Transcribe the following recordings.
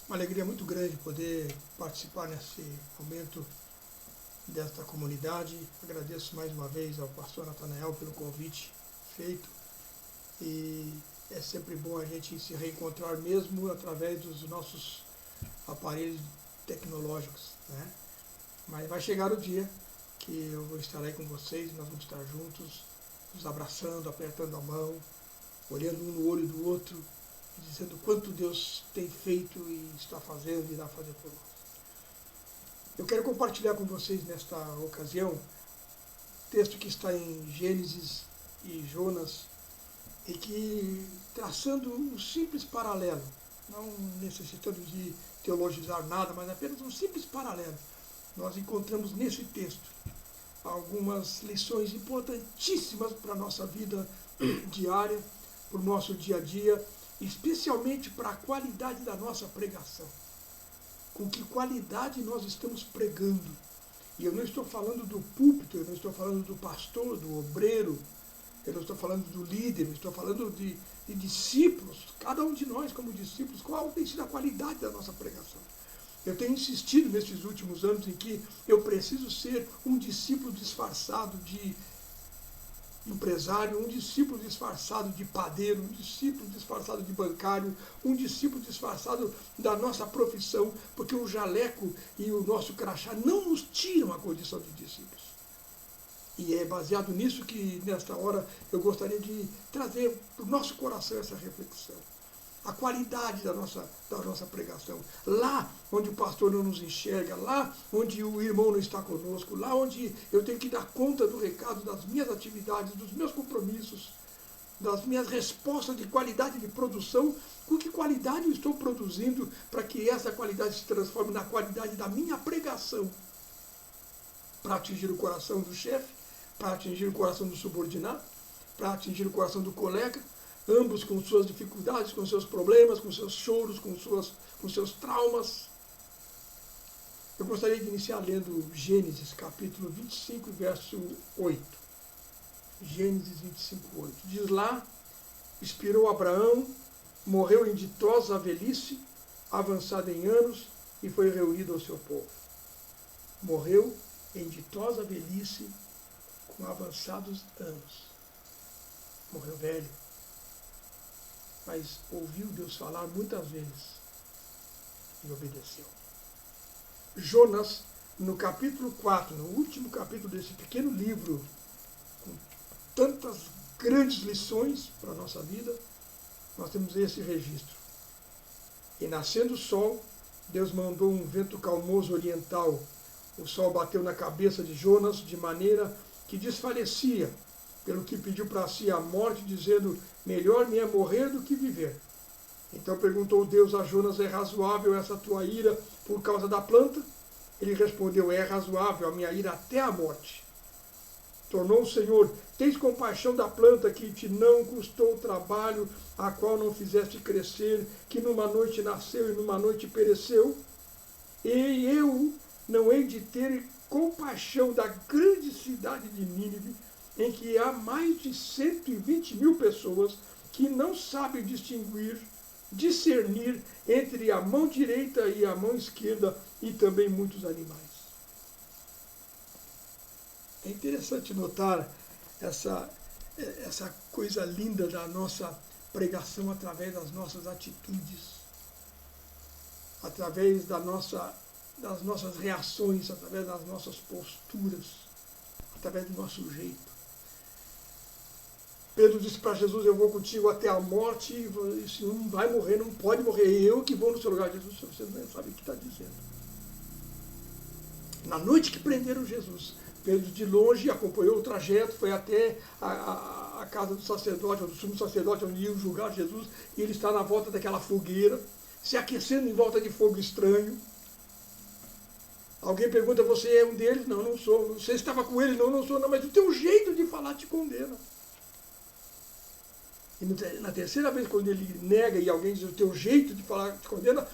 Uma alegria muito grande poder participar nesse momento desta comunidade. Agradeço mais uma vez ao pastor Natanael pelo convite feito e é sempre bom a gente se reencontrar mesmo através dos nossos aparelhos tecnológicos, né? Mas vai chegar o dia que eu vou estar aí com vocês, nós vamos estar juntos, nos abraçando, apertando a mão, olhando um no olho do outro, dizendo quanto Deus tem feito e está fazendo e irá fazer por nós. Eu quero compartilhar com vocês nesta ocasião texto que está em Gênesis e Jonas e que, traçando um simples paralelo, não necessitando de teologizar nada, mas apenas um simples paralelo, nós encontramos nesse texto algumas lições importantíssimas para a nossa vida diária, para o nosso dia a dia, especialmente para a qualidade da nossa pregação. Com que qualidade nós estamos pregando. E eu não estou falando do púlpito, eu não estou falando do pastor, do obreiro, eu não estou falando do líder, eu estou falando de discípulos, cada um de nós como discípulos, qual tem sido a qualidade da nossa pregação. Eu tenho insistido nesses últimos anos em que eu preciso ser um discípulo disfarçado de empresário, um discípulo disfarçado de padeiro, um discípulo disfarçado de bancário, um discípulo disfarçado da nossa profissão, porque o jaleco e o nosso crachá não nos tiram a condição de discípulos. E é baseado nisso que, nesta hora, eu gostaria de trazer para o nosso coração essa reflexão. A qualidade da nossa pregação. Lá onde o pastor não nos enxerga, lá onde o irmão não está conosco, lá onde eu tenho que dar conta do recado das minhas atividades, dos meus compromissos, das minhas respostas de qualidade de produção, com que qualidade eu estou produzindo para que essa qualidade se transforme na qualidade da minha pregação, para atingir o coração do chefe, para atingir o coração do subordinado, para atingir o coração do colega, ambos com suas dificuldades, com seus problemas, com seus choros, com seus traumas. Eu gostaria de iniciar lendo Gênesis, capítulo 25, verso 8. Gênesis 25, 8. Diz lá, expirou Abraão, morreu em ditosa velhice, avançado em anos, e foi reunido ao seu povo. Morreu em ditosa velhice, com avançados anos. Morreu velho. Mas ouviu Deus falar muitas vezes e obedeceu. Jonas, no capítulo 4, no último capítulo desse pequeno livro, com tantas grandes lições para a nossa vida, nós temos esse registro. E nascendo o sol, Deus mandou um vento calmoso oriental. O sol bateu na cabeça de Jonas de maneira que desfalecia, pelo que pediu para si a morte, dizendo, melhor me é morrer do que viver. Então perguntou Deus a Jonas, é razoável essa tua ira por causa da planta? Ele respondeu, é razoável a minha ira até a morte. Tornou o Senhor, tens compaixão da planta que te não custou trabalho, a qual não fizeste crescer, que numa noite nasceu e numa noite pereceu? E eu não hei de ter compaixão da grande cidade de Nínive, em que há mais de 120 mil pessoas que não sabem discernir entre a mão direita e a mão esquerda, e também muitos animais. É interessante notar essa coisa linda da nossa pregação através das nossas atitudes, através das nossas reações, através das nossas posturas, através do nosso jeito. Pedro disse para Jesus, eu vou contigo até a morte, e você não vai morrer, não pode morrer, eu que vou no seu lugar. Jesus, você não sabe o que está dizendo. Na noite que prenderam Jesus, Pedro de longe acompanhou o trajeto, foi até a casa do sacerdote, ou do sumo sacerdote, onde iam julgar Jesus, e ele está na volta daquela fogueira, se aquecendo em volta de fogo estranho. Alguém pergunta, você é um deles? Não, não sou. Você estava com ele? Não, não sou. Não, mas o teu jeito de falar te condena. E na terceira vez, quando ele nega e alguém diz o teu jeito de falar te condena,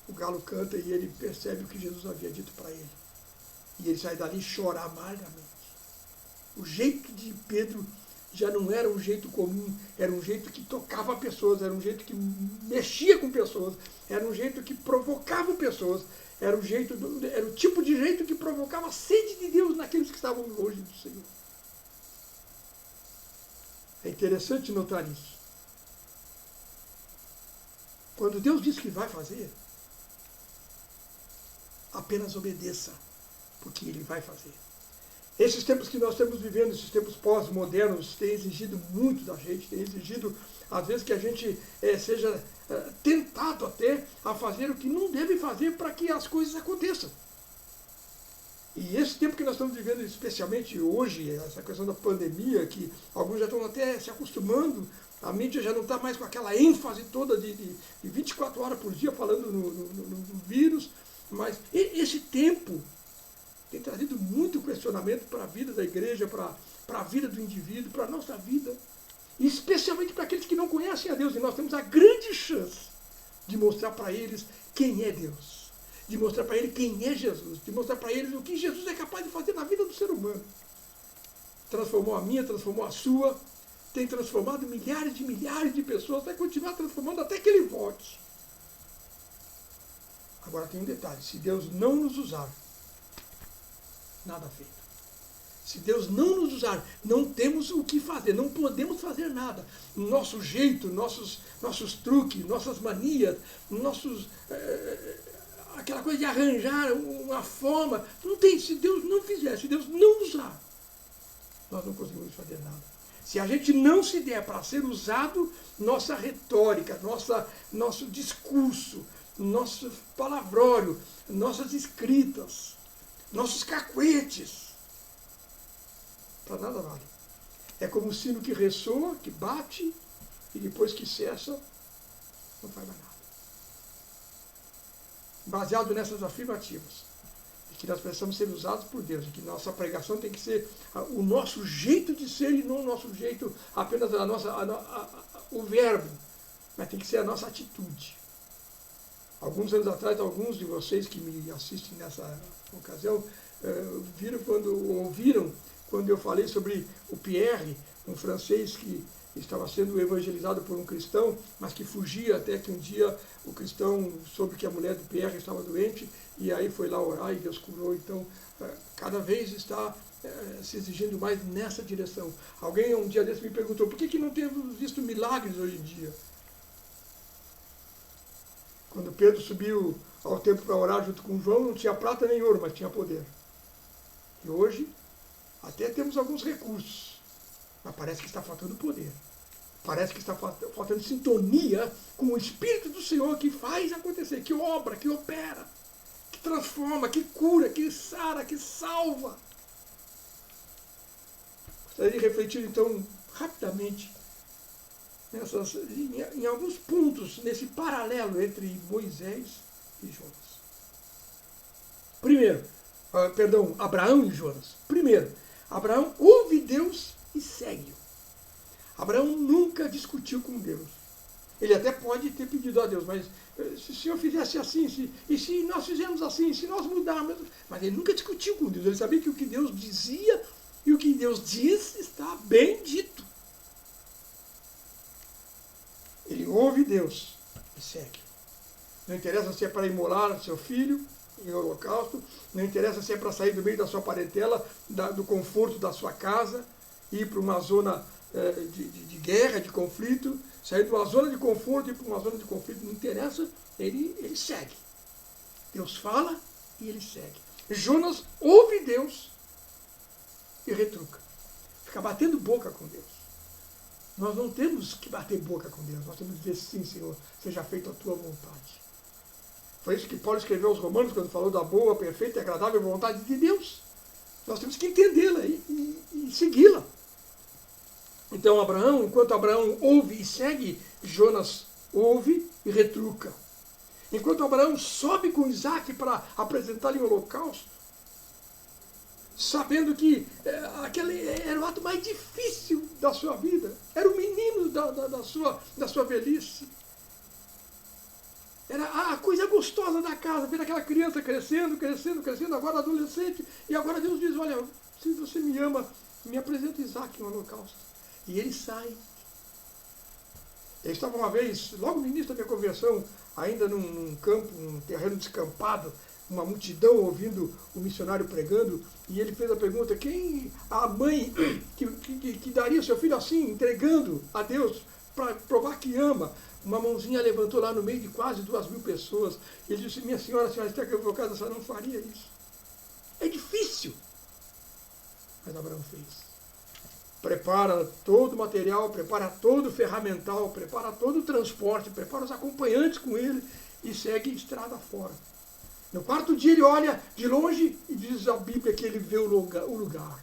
o galo canta e ele percebe o que Jesus havia dito para ele. E ele sai dali e chora amargamente. O jeito de Pedro já não era um jeito comum, era um jeito que tocava pessoas, era um jeito que mexia com pessoas, era um jeito que provocava pessoas, era o tipo de jeito que provocava a sede de Deus naqueles que estavam longe do Senhor. É interessante notar isso. Quando Deus diz que vai fazer, apenas obedeça, porque Ele vai fazer. Esses tempos que nós estamos vivendo, esses tempos pós-modernos, têm exigido muito da gente, têm exigido, às vezes, que a gente seja tentado até a fazer o que não deve fazer para que as coisas aconteçam. E esse tempo que nós estamos vivendo, especialmente hoje, essa questão da pandemia, que alguns já estão até se acostumando, a mídia já não está mais com aquela ênfase toda de 24 horas por dia falando no vírus, mas esse tempo tem trazido muito questionamento para a vida da igreja, para a vida do indivíduo, para a nossa vida, e especialmente para aqueles que não conhecem a Deus. E nós temos a grande chance de mostrar para eles quem é Deus, de mostrar para eles quem é Jesus, de mostrar para eles o que Jesus é capaz de fazer na vida do ser humano. Transformou a minha, transformou a sua, tem transformado milhares de pessoas, vai continuar transformando até que Ele volte. Agora tem um detalhe, se Deus não nos usar, nada feito. Se Deus não nos usar, não temos o que fazer, não podemos fazer nada. Nosso jeito, nossos truques, nossas manias, aquela coisa de arranjar uma forma, não tem. Se Deus não fizer, se Deus não usar, nós não conseguimos fazer nada. Se a gente não se der para ser usado, nossa retórica, nosso discurso, nosso palavrório, nossas escritas, nossos cacuetes, para nada vale. É como um sino que ressoa, que bate, e depois que cessa, não faz mais nada. Baseado nessas afirmativas, de que nós precisamos ser usados por Deus, de que nossa pregação tem que ser o nosso jeito de ser, e não o nosso jeito, apenas o verbo, mas tem que ser a nossa atitude. Alguns anos atrás, alguns de vocês que me assistem nessa ocasião, ouviram quando eu falei sobre o Pierre, um francês que estava sendo evangelizado por um cristão, mas que fugia até que um dia o cristão soube que a mulher do Pierre estava doente, e aí foi lá orar e Deus curou. Então, cada vez está se exigindo mais nessa direção. Alguém um dia desse me perguntou, por que não temos visto milagres hoje em dia? Quando Pedro subiu ao templo para orar junto com João, não tinha prata nem ouro, mas tinha poder. E hoje, até temos alguns recursos, mas parece que está faltando poder. Parece que está faltando sintonia com o Espírito do Senhor que faz acontecer, que obra, que opera, que transforma, que cura, que sara, que salva. Gostaria de refletir, então, rapidamente, em alguns pontos, nesse paralelo entre Moisés e Jonas. Abraão e Jonas. Primeiro, Abraão ouve Deus e segue-o. Abraão nunca discutiu com Deus. Ele até pode ter pedido a Deus, mas se o Senhor fizesse assim, e se nós fizermos assim, se nós mudarmos... Mas ele nunca discutiu com Deus. Ele sabia que o que Deus dizia e o que Deus diz está bem dito. Ele ouve Deus e segue. Não interessa se é para imolar seu filho em holocausto, não interessa se é para sair do meio da sua parentela, do conforto da sua casa, ir para uma zona de guerra, de conflito, sair de uma zona de conforto e ir para uma zona de conflito, não interessa, ele segue. Deus fala e ele segue. Jonas ouve Deus e retruca. Fica batendo boca com Deus. Nós não temos que bater boca com Deus, nós temos que dizer sim, Senhor, seja feita a tua vontade. Foi isso que Paulo escreveu aos Romanos quando falou da boa, perfeita e agradável vontade de Deus. Nós temos que entendê-la e segui-la. Então enquanto Abraão ouve e segue, Jonas ouve e retruca. Enquanto Abraão sobe com Isaac para apresentá-lo em holocausto, sabendo que aquele era o ato mais difícil da sua vida, era o menino da sua velhice. Era a coisa gostosa da casa, ver aquela criança crescendo, agora adolescente, e agora Deus diz, olha, se você me ama, me apresenta Isaac em holocausto. E ele sai. Eu estava uma vez, logo no início da minha conversão, ainda num campo, num terreno descampado, uma multidão ouvindo o missionário pregando, e ele fez a pergunta, quem a mãe que daria seu filho assim, entregando a Deus para provar que ama? Uma mãozinha levantou lá no meio de quase 2.000 pessoas, e ele disse, minha senhora, a senhora está equivocada, a senhora não faria isso. É difícil. Mas Abraão fez. Prepara todo o material, prepara todo o ferramental, prepara todo o transporte, prepara os acompanhantes com ele e segue estrada fora. No 4º dia ele olha de longe e diz a Bíblia que ele vê o lugar.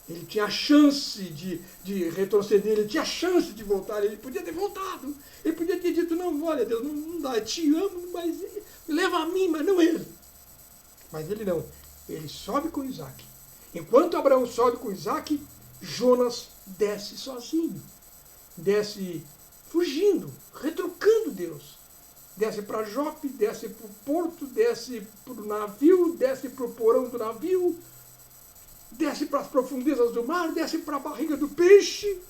Ele tinha a chance de retroceder, ele tinha a chance de voltar, ele podia ter voltado. Ele podia ter dito, não, olha Deus, não dá, eu te amo, mas leva a mim, mas não ele. Mas ele não, ele sobe com Isaac. Enquanto Abraão sobe com Isaac, Jonas desce sozinho. Desce fugindo, retrucando Deus. Desce para Jope, desce para o porto, desce para o navio, desce para o porão do navio, desce para as profundezas do mar, desce para a barriga do peixe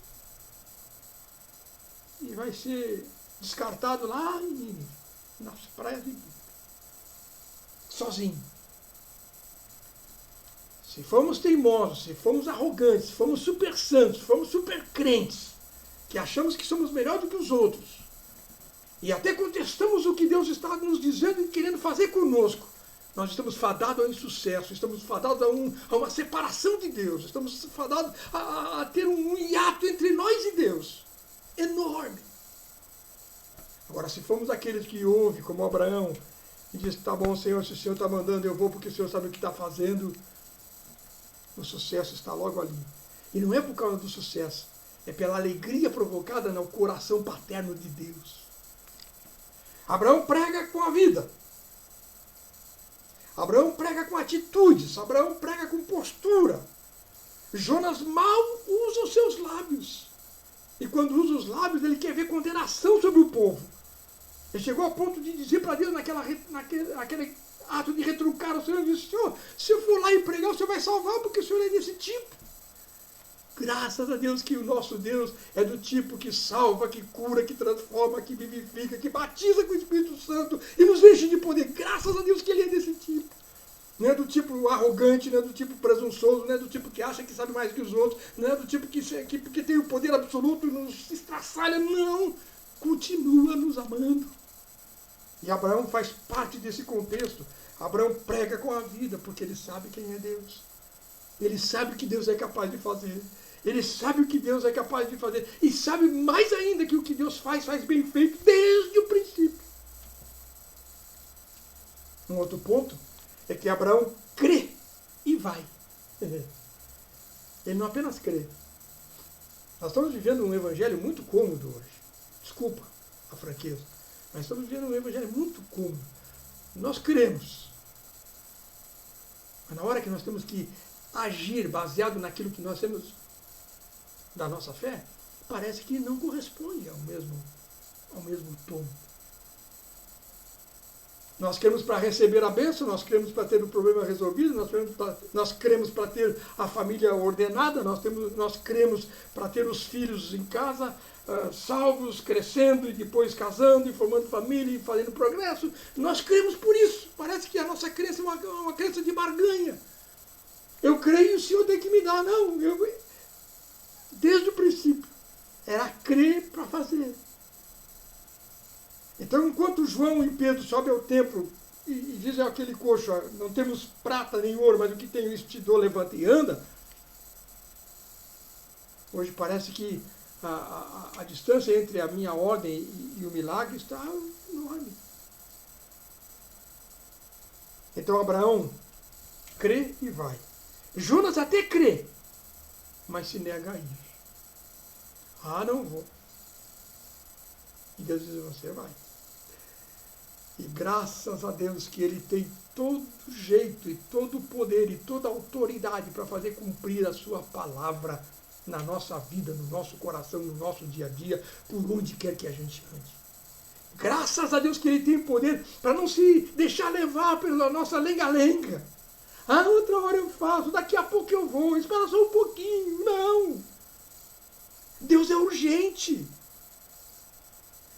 e vai ser descartado lá nas praias de Nínive. Sozinho. Se fomos teimosos, se fomos arrogantes, se fomos super santos, se fomos super crentes, que achamos que somos melhor do que os outros, e até contestamos o que Deus está nos dizendo e querendo fazer conosco, nós estamos fadados ao insucesso, estamos fadados a uma separação de Deus, estamos fadados a ter um hiato entre nós e Deus. Enorme. Agora, se formos aqueles que ouvem, como Abraão, e diz, tá bom, Senhor, se o Senhor está mandando, eu vou porque o Senhor sabe o que está fazendo, o sucesso está logo ali. E não é por causa do sucesso, é pela alegria provocada no coração paterno de Deus. Abraão prega com a vida. Abraão prega com atitudes. Abraão prega com postura. Jonas mal usa os seus lábios. E quando usa os lábios, ele quer ver condenação sobre o povo. Ele chegou ao ponto de dizer para Deus, naquele ato de retrucar o Senhor, ele disse, Senhor, se eu for lá e pregar, o Senhor vai salvar, porque o Senhor é desse tipo. Graças a Deus que o nosso Deus é do tipo que salva, que cura, que transforma, que vivifica, que batiza com o Espírito Santo e nos enche de poder. Graças a Deus que Ele é desse tipo. Não é do tipo arrogante, não é do tipo presunçoso, não é do tipo que acha que sabe mais que os outros, não é do tipo que tem o poder absoluto e nos estraçalha. Não! Continua nos amando. E Abraão faz parte desse contexto. Abraão prega com a vida porque ele sabe quem é Deus. Ele sabe o que Deus é capaz de fazer. Ele sabe o que Deus é capaz de fazer. E sabe mais ainda que o que Deus faz bem feito desde o princípio. Um outro ponto é que Abraão crê e vai. Ele não apenas crê. Nós estamos vivendo um evangelho muito cômodo hoje. Desculpa a franqueza. Mas estamos vivendo um evangelho muito cômodo. Nós cremos. Mas na hora que nós temos que agir baseado naquilo que nós temos da nossa fé, parece que não corresponde ao mesmo tom. Nós cremos para receber a bênção, nós cremos para ter o problema resolvido, nós cremos para ter a família ordenada, nós cremos para ter os filhos em casa, salvos, crescendo e depois casando e formando família e fazendo progresso. Nós cremos por isso. Parece que a nossa crença é uma crença de barganha. Eu creio e o Senhor tem que me dar. Não, desde o princípio, era crer para fazer. Então, enquanto João e Pedro sobem ao templo e dizem àquele coxo, não temos prata nem ouro, mas o que tenho isso te dou, levanta e anda, hoje parece que a distância entre a minha ordem e o milagre está enorme. Então, Abraão crê e vai. Jonas até crê, mas se nega a ir. Não vou. E Deus diz, você vai. E graças a Deus que Ele tem todo jeito e todo poder e toda autoridade para fazer cumprir a sua palavra na nossa vida, no nosso coração, no nosso dia a dia, por onde quer que a gente ande. Graças a Deus que Ele tem poder para não se deixar levar pela nossa lenga-lenga. Outra hora eu faço, daqui a pouco eu vou, espera só um pouquinho. Não! Deus é urgente.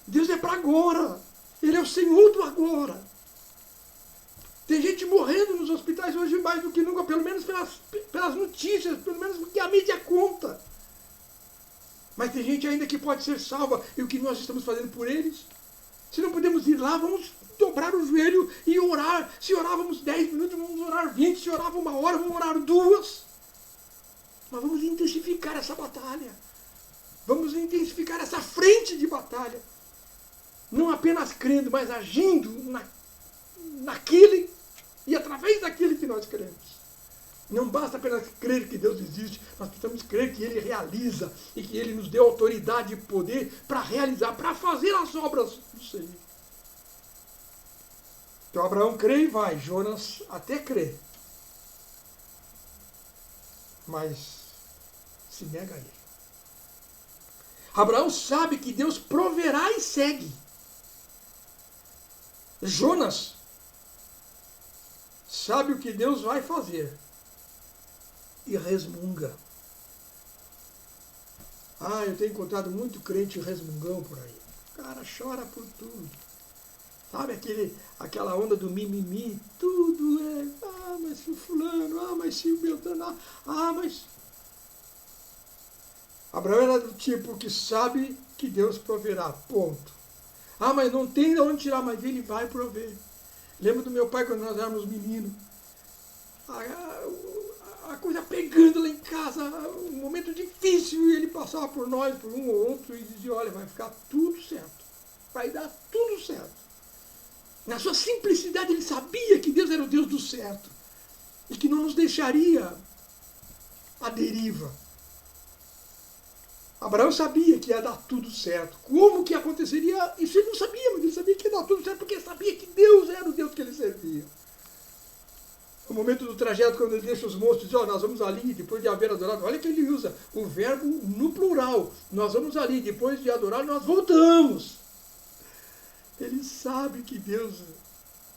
Deus é para agora. Ele é o Senhor do agora. Tem gente morrendo nos hospitais hoje mais do que nunca, pelo menos pelas notícias, pelo menos porque a mídia conta. Mas tem gente ainda que pode ser salva. E o que nós estamos fazendo por eles? Se não podemos ir lá, vamos dobrar o joelho e orar. Se orávamos 10 minutos, vamos orar 20. Se orava 1 hora, vamos orar 2. Mas vamos intensificar essa batalha. Vamos intensificar essa frente de batalha. Não apenas crendo, mas agindo naquele e através daquele que nós cremos. Não basta apenas crer que Deus existe, nós precisamos crer que Ele realiza e que Ele nos deu autoridade e poder para realizar, para fazer as obras do Senhor. Então Abraão crê e vai, Jonas até crê, mas se nega a ele. Abraão sabe que Deus proverá e segue. Jonas sabe o que Deus vai fazer e resmunga. Eu tenho encontrado muito crente resmungão por aí. O cara chora por tudo. Sabe aquela onda do mimimi? Tudo é, mas se o fulano, mas se o Beltrano, mas... Abraão era do tipo que sabe que Deus proverá, ponto. Mas não tem de onde tirar, mas Ele vai prover. Lembro do meu pai quando nós éramos meninos. A coisa pegando lá em casa, um momento difícil, e ele passava por nós, por um ou outro, e dizia, olha, vai ficar tudo certo. Vai dar tudo certo. Na sua simplicidade, ele sabia que Deus era o Deus do certo. E que não nos deixaria à deriva. Abraão sabia que ia dar tudo certo. Como que aconteceria? Isso ele não sabia, mas ele sabia que ia dar tudo certo, porque ele sabia que Deus era o Deus que ele servia. No momento do trajeto, quando ele deixa os monstros, diz, nós vamos ali, depois de haver adorado. Olha que ele usa o verbo no plural. Nós vamos ali, depois de adorar, nós voltamos. Ele sabe que Deus,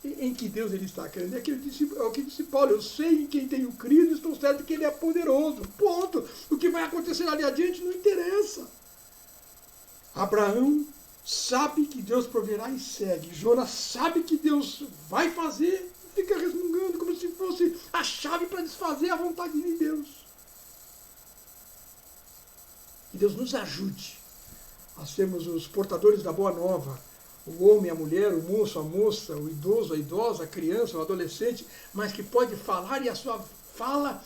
em que Deus ele está crendo. É o que disse Paulo, eu sei em quem tenho crido, estou certo que ele é poderoso. Ponto. O que vai acontecer ali adiante não interessa. Abraão sabe que Deus proverá e segue. Jonas sabe que Deus vai fazer, fica resmungando como se fosse a chave para desfazer a vontade de Deus. Que Deus nos ajude a sermos os portadores da boa nova, o homem, a mulher, o moço, a moça, o idoso, a idosa, a criança, o adolescente, mas que pode falar e a sua fala,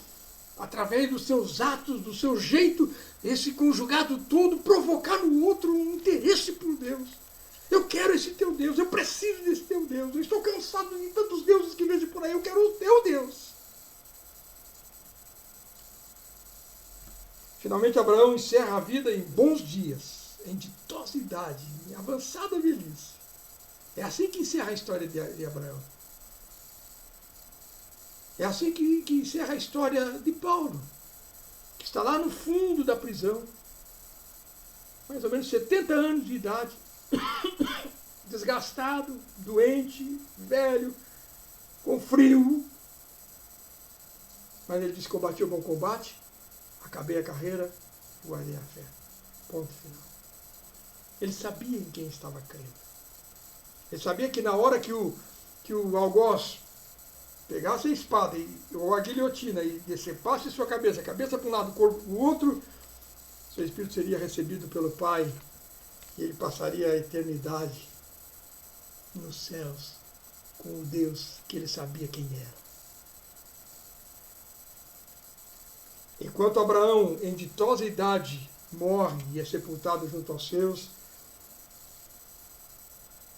através dos seus atos, do seu jeito, esse conjugado todo, provocar no outro um interesse por Deus. Eu quero esse teu Deus, eu preciso desse teu Deus, eu estou cansado de tantos deuses que vejo por aí, eu quero o teu Deus. Finalmente Abraão encerra a vida em bons dias, em ditosa idade, em avançada velhice. É assim que encerra a história de Abraão. É assim que encerra a história de Paulo, que está lá no fundo da prisão, mais ou menos 70 anos de idade, desgastado, doente, velho, com frio. Mas ele disse, combati o bom combate, acabei a carreira, guardei a fé. Ponto final. Ele sabia em quem estava crendo. Ele sabia que na hora que o algoz pegasse a espada ou a guilhotina e decepasse sua cabeça, a cabeça para um lado, o corpo para o outro, seu espírito seria recebido pelo Pai e ele passaria a eternidade nos céus com o Deus que ele sabia quem era. Enquanto Abraão, em ditosa idade, morre e é sepultado junto aos seus,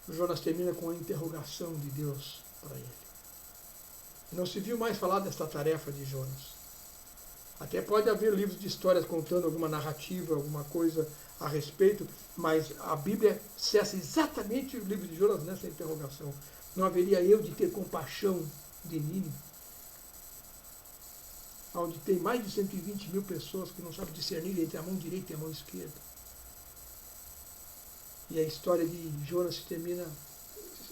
Jonas termina com a interrogação de Deus para ele. Não se viu mais falar desta tarefa de Jonas. Até pode haver livros de histórias contando alguma narrativa, alguma coisa a respeito, mas a Bíblia cessa exatamente o livro de Jonas nessa interrogação. Não haveria eu de ter compaixão de Nínive, onde tem mais de 120 mil pessoas que não sabem discernir entre a mão direita e a mão esquerda. E a história de Jonas se termina,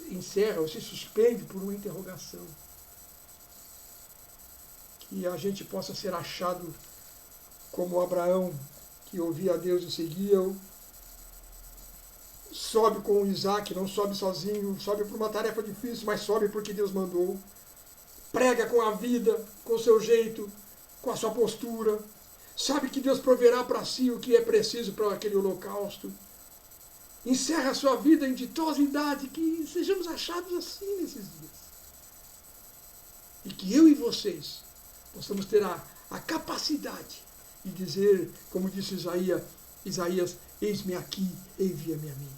encerra ou se suspende por uma interrogação. Que a gente possa ser achado como Abraão, que ouvia a Deus e seguia-o. Sobe com o Isaac, não sobe sozinho, sobe por uma tarefa difícil, mas sobe porque Deus mandou. Prega com a vida, com o seu jeito, com a sua postura. Sabe que Deus proverá para si o que é preciso para aquele holocausto. Encerra a sua vida em ditosidade, que sejamos achados assim nesses dias. E que eu e vocês possamos ter a capacidade de dizer, como disse Isaías, eis-me aqui, envia-me a mim.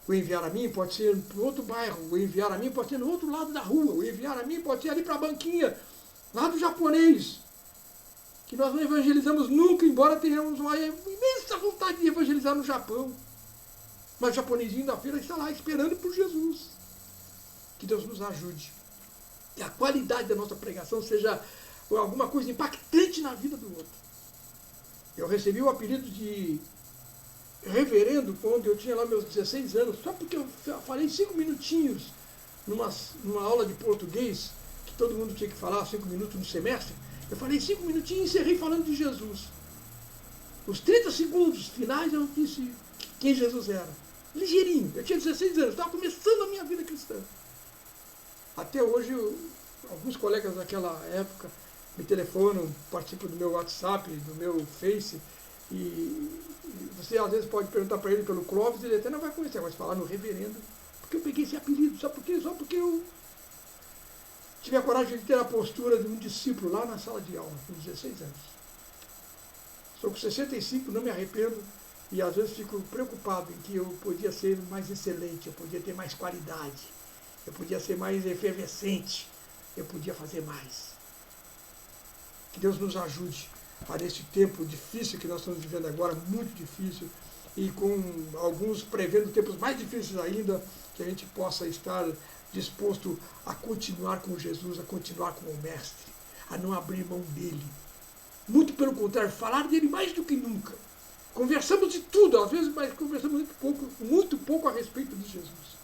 O enviar a mim pode ser para outro bairro, o enviar a mim pode ser no outro lado da rua, o enviar a mim pode ser ali para a banquinha, lá do japonês, que nós não evangelizamos nunca, embora tenhamos uma imensa vontade de evangelizar no Japão. Mas o japonesinho da feira está lá esperando por Jesus. Que Deus nos ajude. Que a qualidade da nossa pregação seja alguma coisa impactante na vida do outro. Eu recebi o apelido de reverendo quando eu tinha lá meus 16 anos, só porque eu falei 5 minutinhos numa aula de português, que todo mundo tinha que falar 5 minutos no semestre. Eu falei 5 minutinhos e encerrei falando de Jesus. Os 30 segundos finais eu disse quem Jesus era. Ligeirinho, eu tinha 16 anos, estava começando a minha vida cristã. Até hoje, alguns colegas daquela época me telefonam, participam do meu WhatsApp, do meu Face, e você às vezes pode perguntar para ele pelo Clóvis, ele até não vai conhecer, mas falar no reverendo, porque eu peguei esse apelido, só porque eu tive a coragem de ter a postura de um discípulo lá na sala de aula, com 16 anos. Sou com 65, não me arrependo, e às vezes fico preocupado em que eu podia ser mais excelente, eu podia ter mais qualidade, eu podia ser mais efervescente, eu podia fazer mais. Que Deus nos ajude para esse tempo difícil que nós estamos vivendo agora, muito difícil, e com alguns prevendo tempos mais difíceis ainda, que a gente possa estar disposto a continuar com Jesus, a continuar com o Mestre, a não abrir mão dele. Muito pelo contrário, falar dele mais do que nunca. Conversamos de tudo, às vezes, mas conversamos muito pouco a respeito de Jesus.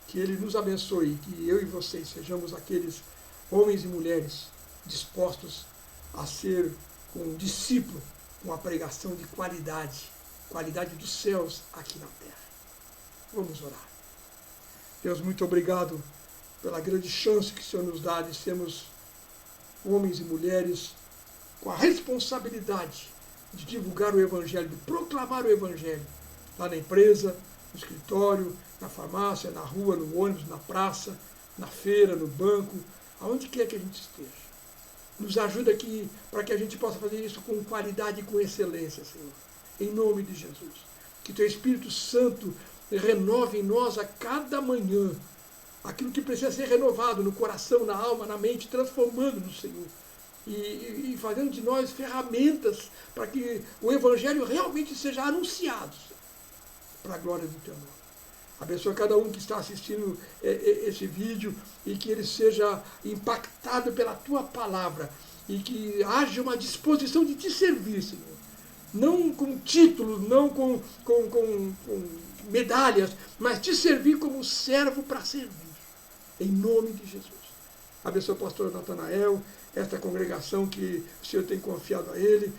Que ele nos abençoe, que eu e vocês sejamos aqueles homens e mulheres dispostos a ser um discípulo, com a pregação de qualidade dos céus aqui na terra. Vamos orar. Deus, muito obrigado pela grande chance que o Senhor nos dá de sermos homens e mulheres com a responsabilidade de divulgar o Evangelho, de proclamar o Evangelho, lá na empresa, no escritório, na farmácia, na rua, no ônibus, na praça, na feira, no banco, aonde quer que a gente esteja. Nos ajuda aqui para que a gente possa fazer isso com qualidade e com excelência, Senhor. Em nome de Jesus. Que Teu Espírito Santo renove em nós a cada manhã aquilo que precisa ser renovado no coração, na alma, na mente, transformando-nos, Senhor. E fazendo de nós ferramentas para que o Evangelho realmente seja anunciado, Senhor, para a glória do Teu nome. Abençoa cada um que está assistindo esse vídeo e que ele seja impactado pela Tua palavra e que haja uma disposição de Te servir, Senhor. Não com títulos, não com medalhas, mas Te servir como servo para servir. Em nome de Jesus. Abençoa o pastor Natanael, esta congregação que o Senhor tem confiado a ele,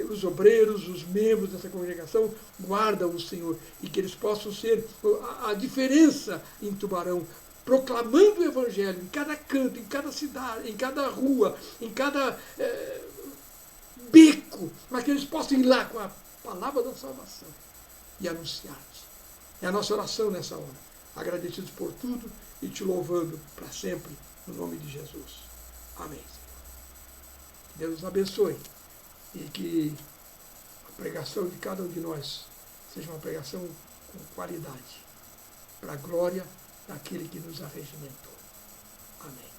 os obreiros, os membros dessa congregação, guarda-os, Senhor, e que eles possam ser a diferença em Tubarão, proclamando o Evangelho em cada canto, em cada cidade, em cada rua, em cada beco, mas que eles possam ir lá com a palavra da salvação e anunciar-te. É a nossa oração nessa hora, agradecidos por tudo e Te louvando para sempre, no nome de Jesus. Amém, Senhor. Deus nos abençoe. E que a pregação de cada um de nós seja uma pregação com qualidade, para a glória daquele que nos arregimentou. Amém.